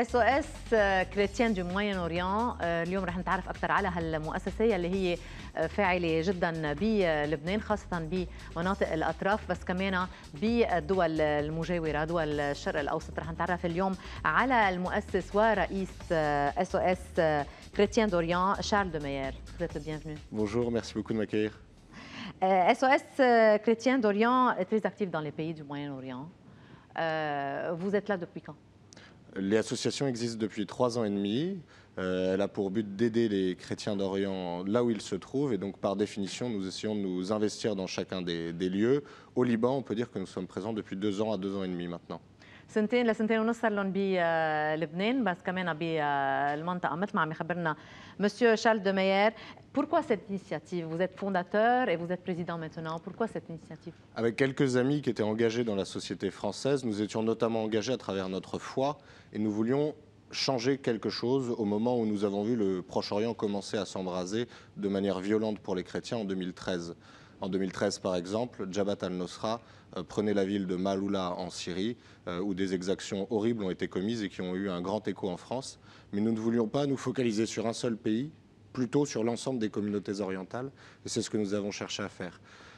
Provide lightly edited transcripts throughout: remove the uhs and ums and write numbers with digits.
SOS كريتيان دو موين اوريان، اليوم رح نتعرف اكثر على هالمؤسسه اللي هي فاعله جدا بلبنان، خاصه بمناطق الاطراف بس كمان بالدول المجاوره، دول الشرق الاوسط. رح نتعرف اليوم على المؤسس ورئيس SOS كريتيان دوريان شارل دوميير. Vous êtes le bienvenu. Bonjour, merci beaucoup de m'accueillir. SOS Chrétien d'Orient est très actif dans les pays du Moyen-Orient. Vous êtes là depuis quand? L'association existe depuis 3 ans et demi. Elle a pour but d'aider les chrétiens d'Orient là où ils se trouvent. Et donc, par définition, nous essayons de nous investir dans chacun des lieux. Au Liban, on peut dire que nous sommes présents depuis 2 ans à 2 ans et demi maintenant. سنتين لسنتين ونص صار لهم بلبنان بس كمان بالمنطقه مثل ما عم يخبرنا مسيو شارل دوميير. Pourquoi cette initiative? Vous êtes fondateur et vous êtes président maintenant. Pourquoi cette initiative? Avec quelques amis qui étaient engagés dans la société française, nous étions notamment engagés à travers notre foi et nous voulions changer quelque chose au moment où nous avons vu le Proche-Orient commencer à s'embraser de manière violente pour les chrétiens en 2013. En 2013, par exemple, Jabhat al-Nusra prenait la ville de Maaloula en Syrie, où des exactions horribles ont été commises et qui ont eu un grand écho en France. Mais nous ne voulions pas nous focaliser sur un seul pays, plutôt sur l'ensemble des communautés orientales. Et c'est ce que nous avons cherché à faire.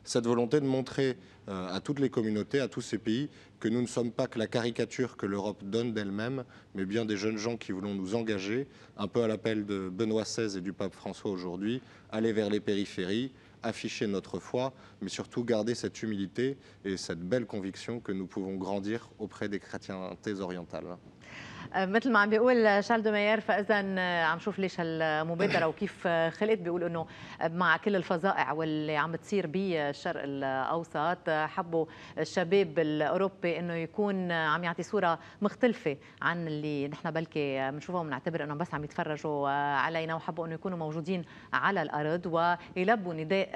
Cette volonté de montrer à toutes les communautés, à tous ces pays, que nous ne sommes pas que la caricature que l'Europe donne d'elle-même, mais bien des jeunes gens qui voulons nous engager, un peu à l'appel de Benoît XVI et du pape François aujourd'hui, aller vers les périphéries, afficher notre foi, mais surtout garder cette humilité et cette belle conviction que nous pouvons grandir auprès des chrétientés orientales. مثل ما عم بيقول شارل دوميير، فاذا عم شوف ليش هالمبادره وكيف خلقت. بيقول انه مع كل الفظائع واللي عم تصير بالشرق الاوسط حبوا الشباب الاوروبي انه يكون عم يعطي صوره مختلفه عن اللي نحن بلكي بنشوفهم بنعتبر انه بس عم يتفرجوا علينا، وحبوا انه يكونوا موجودين على الارض ويلبوا نداء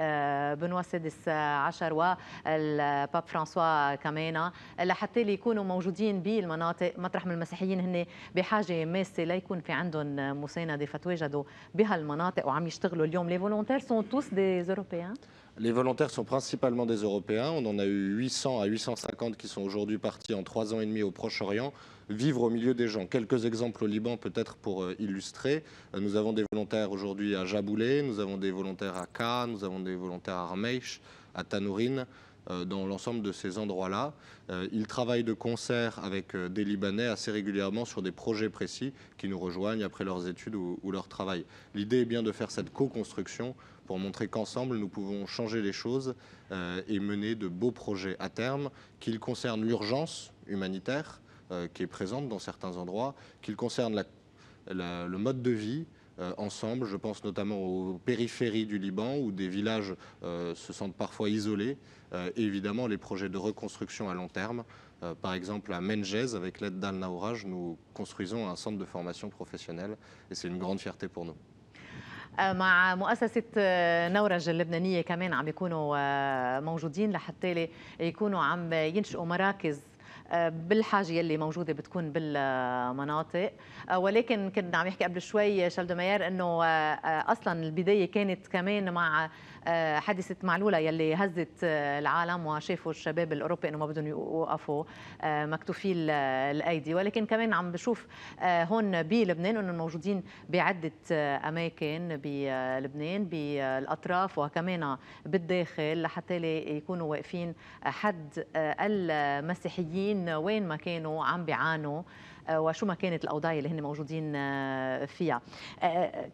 بنوا السادس عشر والباب فرانسوا كمان لحتى يكونوا موجودين بالمناطق مطرح من المسيحيين هن بحاجه ماسه ليكون في عندهم مسانده، فتواجدوا بهالمناطق وعم يشتغلوا اليوم. Les volontaires sont tous des Européens? Les volontaires sont principalement des Européens. On en a eu 800 à 850 qui sont aujourd'hui partis en 3 ans et demi au Proche-Orient, vivre au milieu des gens. Quelques exemples au Liban peut-être pour illustrer. Nous avons des volontaires aujourd'hui à Jaboulé, nous avons des volontaires à Ka, nous avons des volontaires à Armeish, à Tanourine, dans l'ensemble de ces endroits-là. Ils travaillent de concert avec des Libanais assez régulièrement sur des projets précis qui nous rejoignent après leurs études ou leur travail. L'idée est bien de faire cette co-construction pour montrer qu'ensemble nous pouvons changer les choses et mener de beaux projets à terme, qu'ils concernent l'urgence humanitaire qui est présente dans certains endroits, qu'ils concernent le mode de vie ensemble. Je pense notamment aux périphéries du Liban où des villages se sentent parfois isolés. Et évidemment les projets de reconstruction à long terme. Par exemple à Menjez, avec l'aide d'Al Naouraj, nous construisons un centre de formation professionnelle et c'est une grande fierté pour nous. مع مؤسسة نورج اللبنانية كمان عم يكونوا موجودين لحتى يكونوا عم ينشئوا مراكز بالحاجه يلي موجوده بتكون بالمناطق. ولكن كنا عم يحكي قبل شوي شارل دوميير انه اصلا البدايه كانت كمان مع حادثه معلوله يلي هزت العالم وشافوا الشباب الاوروبي انه ما بدهم يوقفوا مكتوفي الايدي. ولكن كمان عم بشوف هون بلبنان انه موجودين بعده اماكن بلبنان بالاطراف وكمان بالداخل لحتى يكونوا واقفين حد المسيحيين وين ما كانوا عم بيعانوا وشو ما كانت الأوضاع اللي هن موجودين فيها.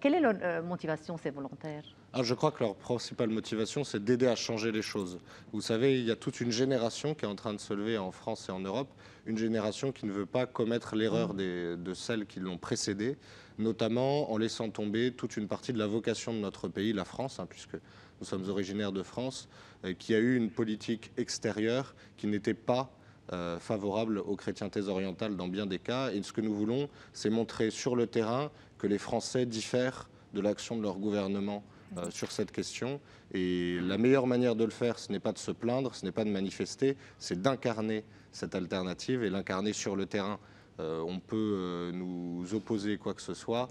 Quelle est leur motivation, ces volontaires? Je crois que leur principale motivation, c'est d'aider à changer les choses. Vous savez, il y a toute une génération qui est en train de se lever en France et en Europe, une génération qui ne veut pas commettre l'erreur de celles qui l'ont précédée, notamment en laissant tomber toute une partie de la vocation de notre pays, la France, puisque nous sommes originaires de France, qui a eu une politique extérieure qui n'était pas favorable aux chrétientés orientales dans bien des cas. Et ce que nous voulons, c'est montrer sur le terrain que les Français diffèrent de l'action de leur gouvernement sur cette question. Et la meilleure manière de le faire, ce n'est pas de se plaindre, ce n'est pas de manifester, c'est d'incarner cette alternative et l'incarner sur le terrain. On peut nous opposer quoi que ce soit.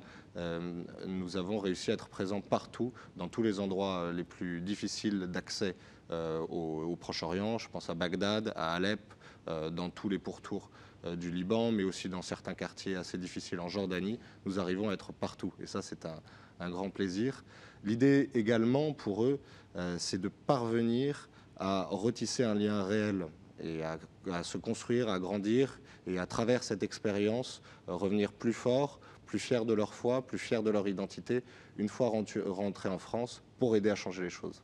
Nous avons réussi à être présents partout, dans tous les endroits les plus difficiles d'accès au Proche-Orient. Je pense à Bagdad, à Alep, dans tous les pourtours du Liban, mais aussi dans certains quartiers assez difficiles en Jordanie. Nous arrivons à être partout. Et ça, c'est un grand plaisir. L'idée également pour eux, c'est de parvenir à retisser un lien réel et à se construire, à grandir et à travers cette expérience, revenir plus fort, plus fiers de leur foi, plus fiers de leur identité, une fois rentrés en France, pour aider à changer les choses.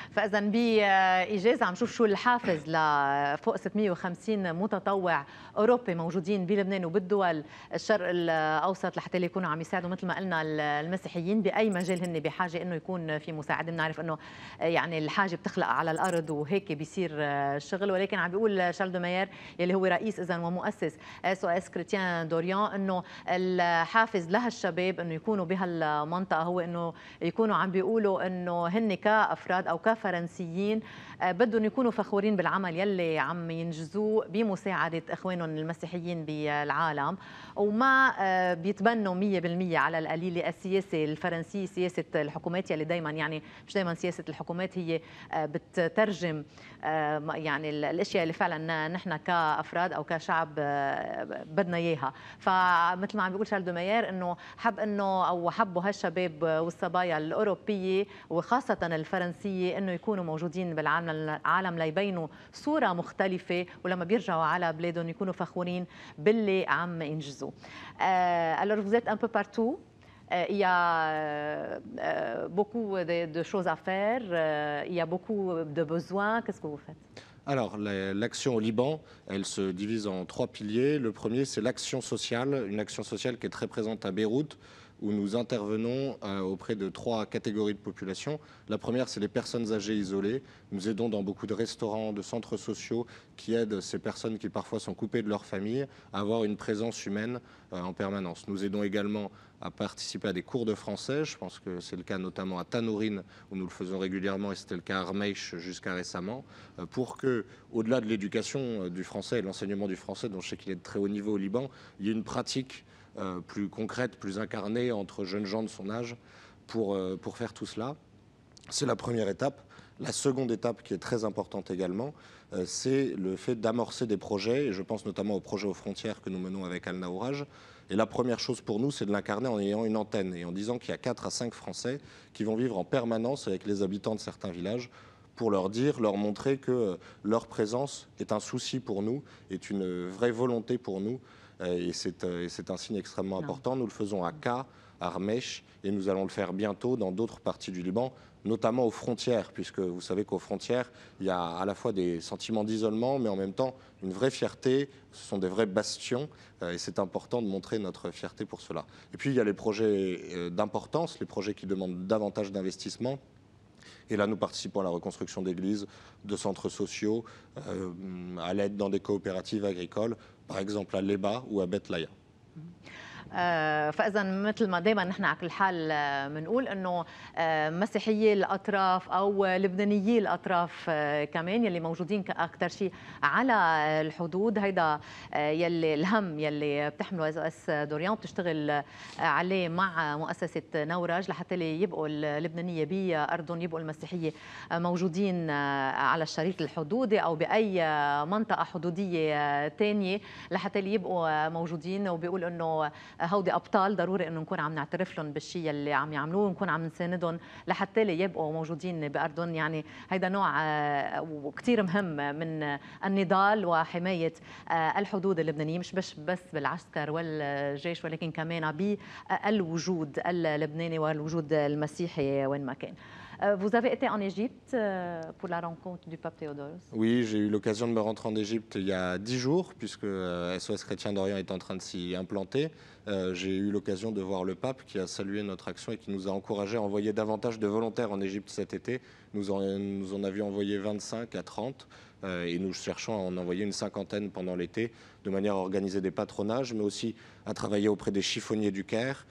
فاذا باجازه عم نشوف شو الحافز لفوق 650 متطوع اوروبي موجودين بلبنان وبالدول الشرق الاوسط لحتى يكونوا عم يساعدوا مثل ما قلنا المسيحيين باي مجال هن بحاجه انه يكون في مساعده. بنعرف انه يعني الحاجه بتخلق على الارض وهيك بيصير الشغل، ولكن عم بيقول شارل دو ماير يلي هو رئيس اذا ومؤسس اس او اس كريستيان دوريان انه الحافز لهالشباب انه يكونوا بهالمنطقه هو انه يكونوا عم بيقولوا انه هن كافراد او كفرنسيين بدهم يكونوا فخورين بالعمل يلي عم ينجزوه بمساعده اخوانهم المسيحيين بالعالم، وما بيتبنوا 100% على القليله السياسه الفرنسيه، سياسه الحكومات يلي دائما يعني مش دائما سياسه الحكومات هي بتترجم يعني الاشياء اللي فعلا نحن كافراد او كشعب بدنا اياها. فمثل ما عم بيقول شارل دو ماير انه حب انه او حبوا هالشباب والصبايا الاوروبيه وخاصه الفرنسيه انه يكونوا موجودين بالعالم ليبينوا صوره مختلفه، ولما بيرجعوا على بلادهم يكونوا فخورين باللي عم ينجزوا. Alors vous êtes un peu partout. Il y a beaucoup de choses à faire, il y a beaucoup de besoins. Qu'est-ce que vous faites? Alors, l'action au Liban, elle se divise en 3 piliers. Le premier, c'est l'action sociale, une action sociale qui est très présente à Beyrouth, où nous intervenons auprès de 3 catégories de population. La première, c'est les personnes âgées isolées. Nous aidons dans beaucoup de restaurants, de centres sociaux qui aident ces personnes qui parfois sont coupées de leur famille à avoir une présence humaine en permanence. Nous aidons également à participer à des cours de français. Je pense que c'est le cas notamment à Tanourine, où nous le faisons régulièrement, et c'était le cas à Armeïch jusqu'à récemment, pour que, au-delà de l'éducation du français et l'enseignement du français, dont je sais qu'il est de très haut niveau au Liban, il y ait une pratique plus concrète, plus incarnée entre jeunes gens de son âge pour faire tout cela. C'est la première étape. La seconde étape, qui est très importante également, c'est le fait d'amorcer des projets, et je pense notamment au projet aux frontières que nous menons avec Al-Naouraj. Et la première chose pour nous, c'est de l'incarner en ayant une antenne et en disant qu'il y a 4 à 5 Français qui vont vivre en permanence avec les habitants de certains villages pour leur dire, leur montrer que leur présence est un souci pour nous, est une vraie volonté pour nous. Et c'est un signe extrêmement important. Nous le faisons à Ka, à Armeïch, et nous allons le faire bientôt dans d'autres parties du Liban, notamment aux frontières, puisque vous savez qu'aux frontières, il y a à la fois des sentiments d'isolement, mais en même temps une vraie fierté. Ce sont des vrais bastions, et c'est important de montrer notre fierté pour cela. Et puis il y a les projets d'importance, les projets qui demandent davantage d'investissement. Et là, nous participons à la reconstruction d'églises, de centres sociaux, à l'aide dans des coopératives agricoles, par exemple à Leba ou à Beth Laya. فاذا مثل ما دائما نحن على كل حال بنقول انه مسيحيي الاطراف او لبنانيي الاطراف كمان يلي موجودين اكثر شيء على الحدود، هيدا يلي الهم يلي بتحمله اس اس دوريان بتشتغل عليه مع مؤسسه نورج لحتى يبقوا اللبنانيه بارضهم، يبقوا المسيحيه موجودين على الشريط الحدودي او باي منطقه حدوديه ثانيه لحتى يبقوا موجودين. وبيقول انه هودي ابطال ضروري انه نكون عم نعترف لهم بالشيء اللي عم يعملوه ونكون عم نساندهم لحتى يبقوا موجودين بارضهم. يعني هيدا نوع كثير مهم من النضال وحمايه الحدود اللبنانيه، مش بس بالعسكر والجيش ولكن كمان بالوجود اللبناني والوجود المسيحي وين ما كان. Vous avez été en Égypte pour la rencontre du pape Théodore? Oui, j'ai eu l'occasion de me rendre en Égypte il y a 10 jours, puisque SOS Chrétien d'Orient est en train de s'y implanter. J'ai eu l'occasion de voir le pape qui a salué notre action et qui nous a encouragé à envoyer davantage de volontaires en Égypte cet été. Nous en avions envoyé 25 à 30 et nous cherchons à en envoyer une 50aine pendant l'été, de manière à organiser des patronages, mais aussi à travailler auprès des chiffonniers du Caire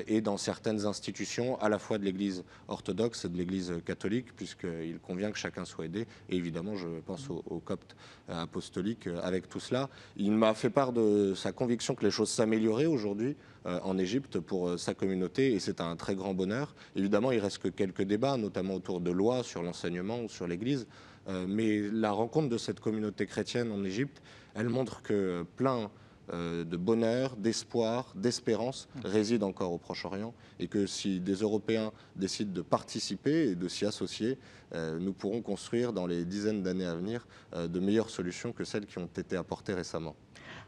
et dans certaines institutions, à la fois de l'Église orthodoxe et de l'Église catholique, puisqu'il convient que chacun soit aidé. Et évidemment, je pense aux coptes apostoliques avec tout cela. Il m'a fait part de sa conviction que les choses s'amélioraient aujourd'hui en Égypte pour sa communauté, et c'est un très grand bonheur. Évidemment, il reste que quelques débats, notamment autour de lois sur l'enseignement ou sur l'Église. Mais la rencontre de cette communauté chrétienne en Égypte, elle montre que plein de bonheur, d'espoir, d'espérance réside encore au Proche-Orient et que si des Européens décident de participer et de s'y associer, nous pourrons construire dans les dizaines d'années à venir de meilleures solutions que celles qui ont été apportées récemment.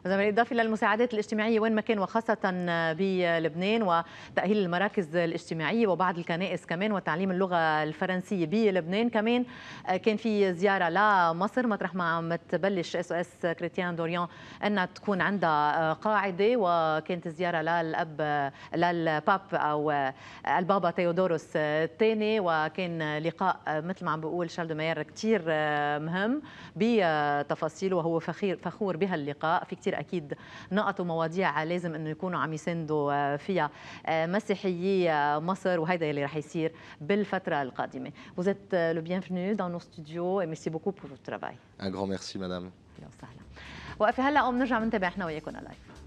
بالإضافة للمساعدات الاجتماعية وين ما كان وخاصة بلبنان وتأهيل المراكز الاجتماعية وبعض الكنائس كمان وتعليم اللغة الفرنسية بلبنان كمان كان في زيارة لمصر مطرح ما عم تبلش SOS كريستيان دوريان أنها تكون عندها قاعدة وكانت زيارة للباب أو البابا تيودوروس الثاني وكان لقاء مثل ما عم بقول شارل ماير كتير مهم بتفاصيله وهو فخور بهاللقاء في كتير أكيد نقط ومواضيع لازم أنه يكونوا عم يساندوا فيها مسيحيي مصر وهيدا اللي رح يصير بالفترة القادمة. Vous êtes le bienvenu dans nos studios et merci beaucoup pour votre travail. Un grand merci, madame. أهلا وسهلا. وقفي هلا وبنرجع بنتابع احنا وياكم لايف.